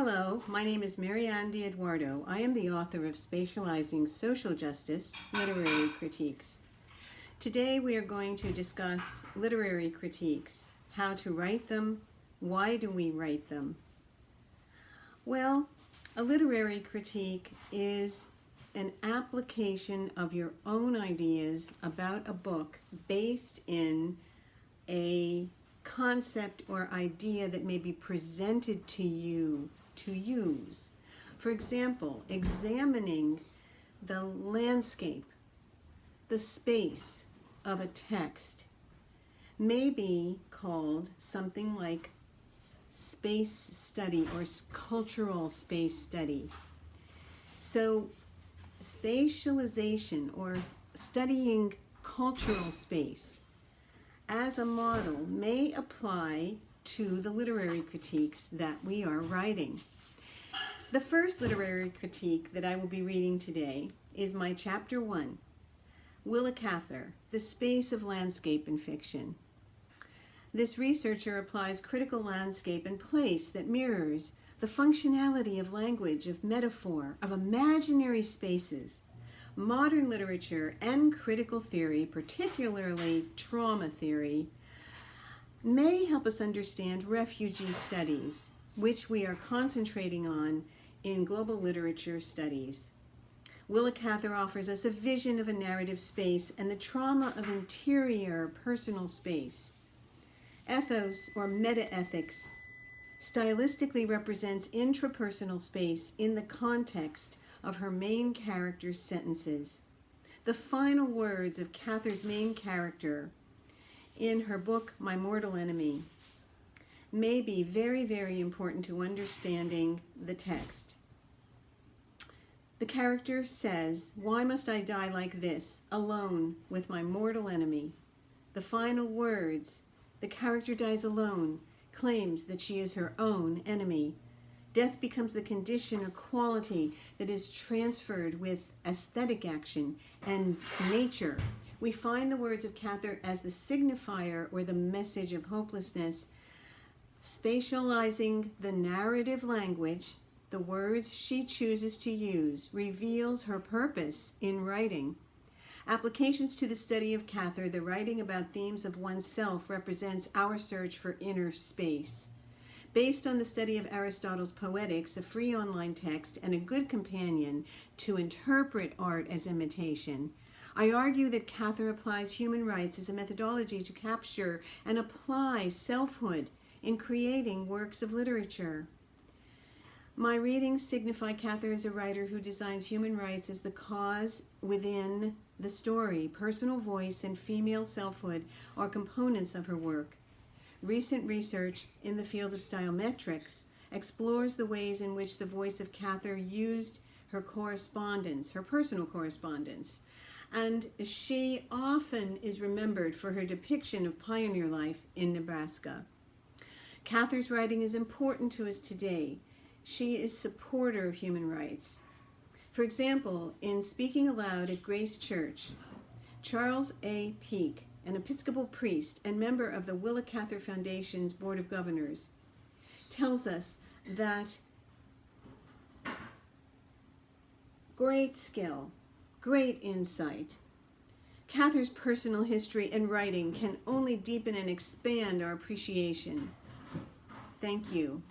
Hello, my name is Maryann DiEdwardo. I am the author of Spatializing Social Justice, Literary Critiques. Today we are going to discuss literary critiques, how to write them, why do we write them. Well, a literary critique is an application of your own ideas about a book based in a concept or idea that may be presented to you to use. For example, examining the landscape, the space of a text may be called something like space study or cultural space study. So spatialization or studying cultural space as a model may apply to the literary critiques that we are writing. The first literary critique that I will be reading today is my chapter 1, Willa Cather, The Space of Landscape in Fiction. This researcher applies critical landscape and place that mirrors the functionality of language, of metaphor, of imaginary spaces. Modern literature and critical theory, particularly trauma theory, may help us understand refugee studies, which we are concentrating on in global literature studies. Willa Cather offers us a vision of a narrative space and the trauma of interior personal space. Ethos, or meta-ethics, stylistically represents intrapersonal space in the context of her main character's sentences. The final words of Cather's main character in her book, My Mortal Enemy, may be very, very important to understanding the text. The character says, "Why must I die like this, alone with my mortal enemy?" The final words, the character dies alone, claims that she is her own enemy. Death becomes the condition or quality that is transferred with aesthetic action and nature. We find the words of Cather as the signifier or the message of hopelessness. Spatializing the narrative language, the words she chooses to use, reveals her purpose in writing. Applications to the study of Cather, the writing about themes of oneself, represents our search for inner space. Based on the study of Aristotle's Poetics, a free online text and a good companion to interpret art as imitation, I argue that Cather applies human rights as a methodology to capture and apply selfhood in creating works of literature. My readings signify Cather as a writer who designs human rights as the cause within the story. Personal voice and female selfhood are components of her work. Recent research in the field of styometrics explores the ways in which the voice of Cather used her correspondence, her personal correspondence, and she often is remembered for her depiction of pioneer life in Nebraska. Cather's writing is important to us today. She is a supporter of human rights. For example, in Speaking Aloud at Grace Church, Charles A. Peake, an Episcopal priest and member of the Willa Cather Foundation's Board of Governors, tells us that great skill, great insight, Cather's personal history and writing can only deepen and expand our appreciation. Thank you.